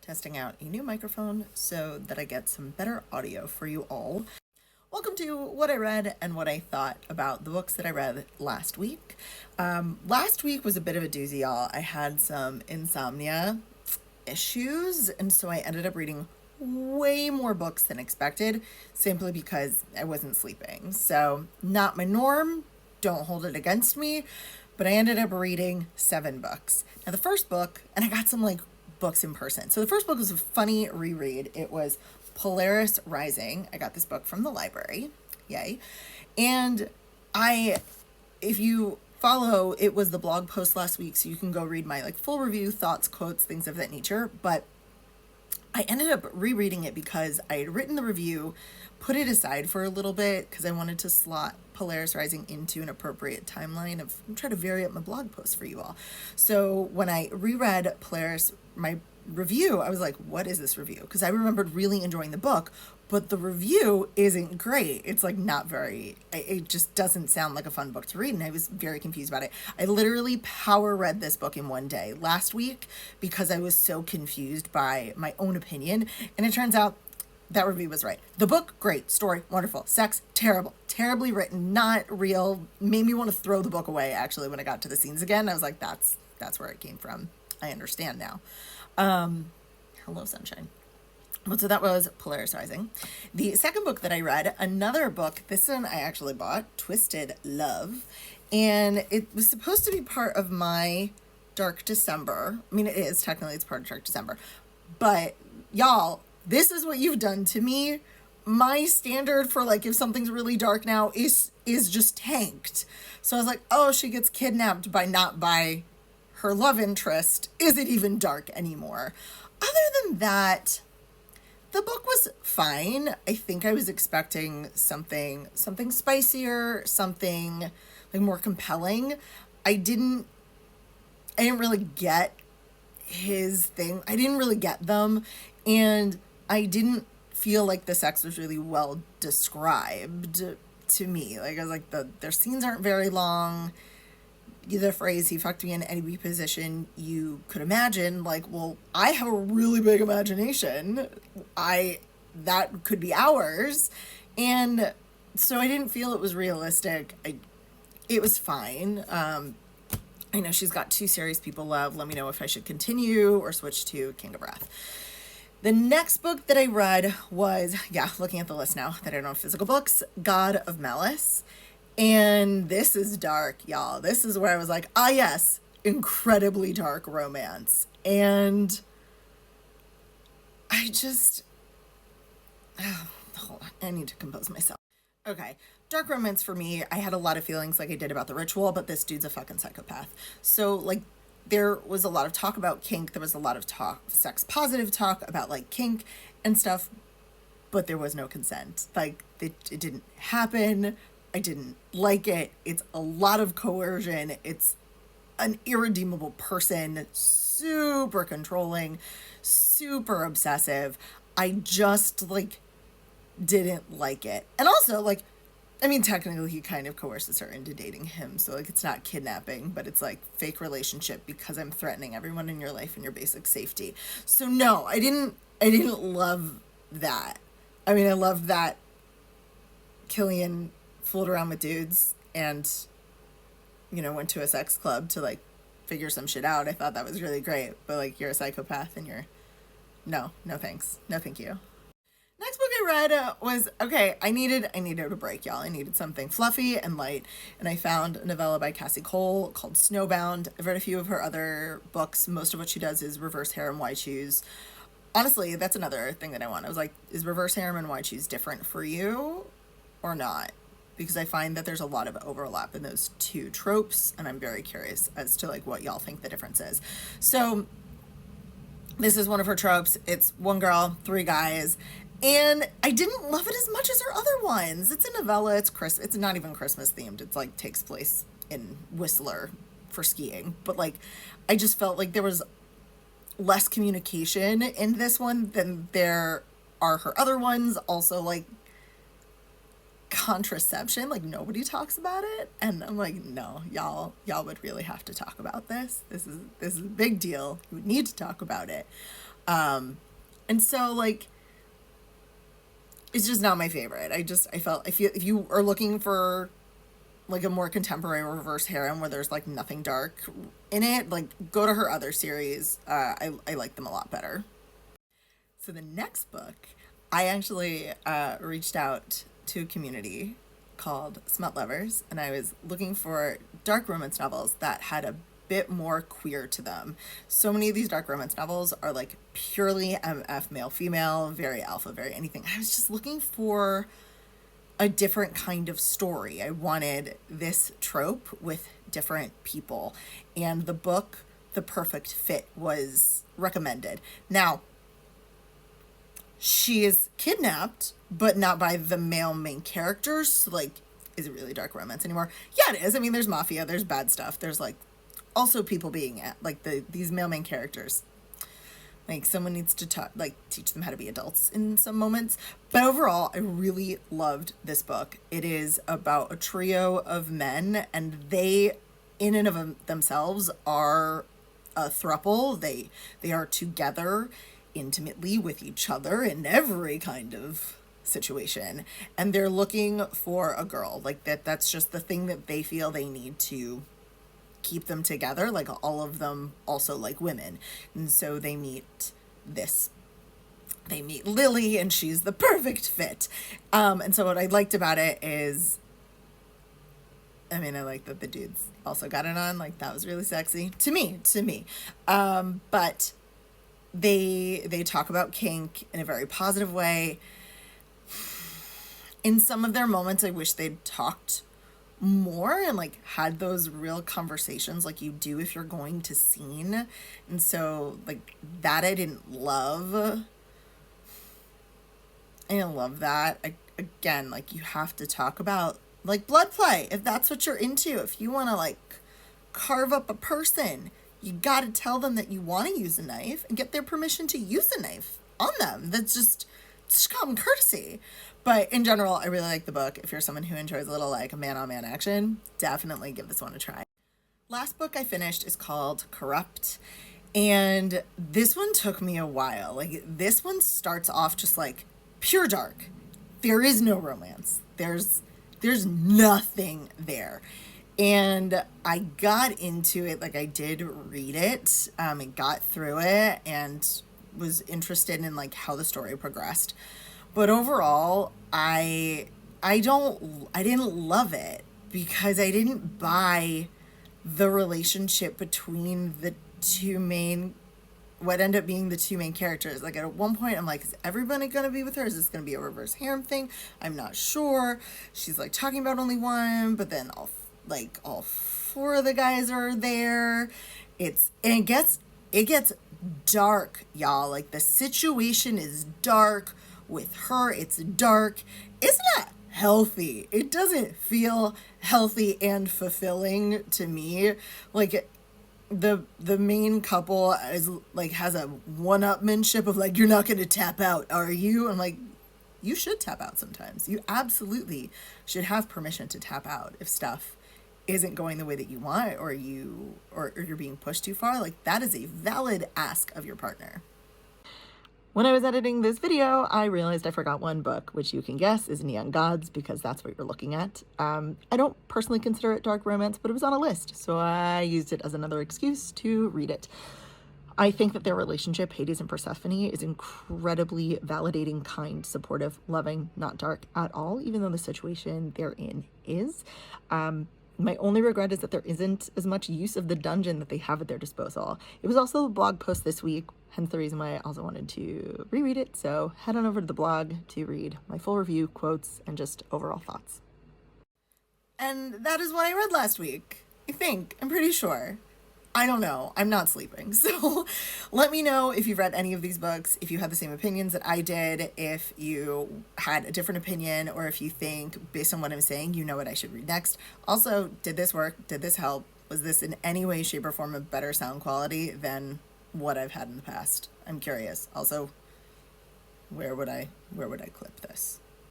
testing out a new microphone so that I get some better audio for you all. Welcome to what I read and what I thought about the books that I read last week. Last week was a bit of a doozy, y'all. I had some insomnia issues, and so I ended up reading way more books than expected simply because I wasn't sleeping. So, not my norm, don't hold it against me, but I ended up reading 7 books. Now, the first book, and I got some books in person. So the first book was a funny reread. It was Polaris Rising. I got this book from the library. Yay. And if you follow, it was the blog post last week, so you can go read my full review, thoughts, quotes, things of that nature. But I ended up rereading it because I had written the review, put it aside for a little bit because I wanted to slot Polaris Rising into an appropriate timeline of try to vary up my blog posts for you all. So when I reread Polaris, my review, I was like, what is this review? Because I remembered really enjoying the book, but the review isn't great. It's it just doesn't sound like a fun book to read, and I was very confused about it. I literally power read this book in one day last week because I was so confused by my own opinion, and it turns out that review was right. The book, great. Story, wonderful. Sex, terrible. Terribly written, not real. Made me want to throw the book away, actually, when I got to the scenes again. I was like, that's where it came from. I understand now. Hello, sunshine. Well, so that was Polaris Rising. The second book that I read, another book, this one I actually bought, Twisted Love. And it was supposed to be part of my Dark December. I mean, it is. Technically, it's part of Dark December. But, y'all, this is what you've done to me. My standard for if something's really dark now is just tanked. So I was like, oh, she gets kidnapped not by her love interest. Is it even dark anymore? Other than that, the book was fine. I think I was expecting something spicier, something more compelling. I didn't really get his thing. I didn't really get them, and I didn't feel like the sex was really well described to me. I was like, their scenes aren't very long. The phrase, he fucked me in any position you could imagine, well, I have a really big imagination. That could be hours. And so I didn't feel it was realistic. It was fine. I know she's got 2 series people love. Let me know if I should continue or switch to King of Wrath. The next book that I read was, looking at the list now that I don't have physical books, God of Malice. And this is dark, y'all. This is where I was like, yes, incredibly dark romance. And I just, hold on, I need to compose myself. Okay, dark romance for me, I had a lot of feelings like I did about The Ritual, but this dude's a fucking psychopath. So, there was a lot of talk about kink. There was a lot of sex positive talk about kink and stuff, but there was no consent. It didn't happen. I didn't like it. It's a lot of coercion. It's an irredeemable person, super controlling, super obsessive. I just didn't like it. And also technically he kind of coerces her into dating him. So it's not kidnapping, but it's fake relationship because I'm threatening everyone in your life and your basic safety. So no, I didn't love that. I mean, I loved that Killian fooled around with dudes and, went to a sex club to figure some shit out. I thought that was really great. But you're a psychopath and no thanks. No, thank you. Next book I read was, I needed a break, y'all. I needed something fluffy and light, and I found a novella by Cassie Cole called Snowbound. I've read a few of her other books. Most of what she does is reverse harem, wide shoes. Honestly, that's another thing that I want. I was like, is reverse harem and wide shoes different for you or not? Because I find that there's a lot of overlap in those 2 tropes, and I'm very curious as to what y'all think the difference is. So this is one of her tropes. It's 1 girl, 3 guys. And I didn't love it as much as her other ones. It's a novella. It's not even Christmas themed. It's takes place in Whistler for skiing. But I just felt there was less communication in this one than there are her other ones. Also contraception, nobody talks about it. And I'm like, no, y'all would really have to talk about this. This is a big deal. You would need to talk about it. And so, like, it's just not my favorite. I felt, if you are looking for like a more contemporary reverse harem where there's like nothing dark in it, like go to her other series. I like them a lot better. So the next book, I actually reached out to a community called Smut Lovers, and I was looking for dark romance novels that had a bit more queer to them. So many of these dark romance novels are like purely MF male female, very alpha, very anything. I was just looking for a different kind of story. I wanted this trope with different people, and the book The Perfect Fit was recommended. Now, she is kidnapped, but not by the male main characters. So, like, is it really dark romance anymore? Yeah, it is. I mean, there's mafia, there's bad stuff, there's like also people being at like these male main characters. Like, someone needs to teach them how to be adults in some moments. But overall, I really loved this book. It is about a trio of men, and they, in and of themselves, are a throuple. They are together intimately with each other in every kind of situation. And they're looking for a girl. Like, that's just the thing that they feel they need to keep them together. Like, all of them also like women, and so they meet Lily, and she's the perfect fit. And so what I liked about it is, I mean, I like that the dudes also got it on. Like, that was really sexy to me. But they talk about kink in a very positive way. In some of their moments, I wish they'd talked more and like had those real conversations like you do if you're going to scene. And so, like, that I didn't love that. Again, like, you have to talk about like blood play if that's what you're into. If you want to like carve up a person, you got to tell them that you want to use a knife and get their permission to use a knife on them. That's just common courtesy. But in general, I really like the book. If you're someone who enjoys a little like man-on-man action, definitely give this one a try. Last book I finished is called Corrupt, and this one took me a while. Like, this one starts off just like pure dark. There is no romance. There's nothing there. And I got into it, like, I did read it, and got through it, and was interested in like how the story progressed. But overall, I didn't love it because I didn't buy the relationship between what ended up being the two main characters. Like, at one point, I'm like, is everybody gonna be with her? Is this gonna be a reverse harem thing? I'm not sure. She's like talking about only one, but then all four of the guys are there. It gets dark, y'all. Like, the situation is dark. With her, it's dark. It's not healthy. It doesn't feel healthy and fulfilling to me. Like, the main couple is like has a one-upmanship of like, you're not going to tap out, are you? I'm like, you should tap out sometimes. You absolutely should have permission to tap out if stuff isn't going the way that you want, or you're being pushed too far. Like, that is a valid ask of your partner. When I was editing this video, I realized I forgot one book, which you can guess is Neon Gods, because that's what you're looking at. I don't personally consider it dark romance, but it was on a list, so I used it as another excuse to read it. I think that their relationship, Hades and Persephone, is incredibly validating, kind, supportive, loving, not dark at all, even though the situation they're in is. My only regret is that there isn't as much use of the dungeon that they have at their disposal. It was also a blog post this week, hence the reason why I also wanted to reread it. So head on over to the blog to read my full review, quotes, and just overall thoughts. And that is what I read last week. I'm pretty sure. I don't know. I'm not sleeping. So let me know if you've read any of these books, if you had the same opinions that I did, if you had a different opinion, or if you think, based on what I'm saying, you know what I should read next. Also, did this work? Did this help? Was this in any way, shape, or form of better sound quality than what I've had in the past? I'm curious. Also, where would I clip this?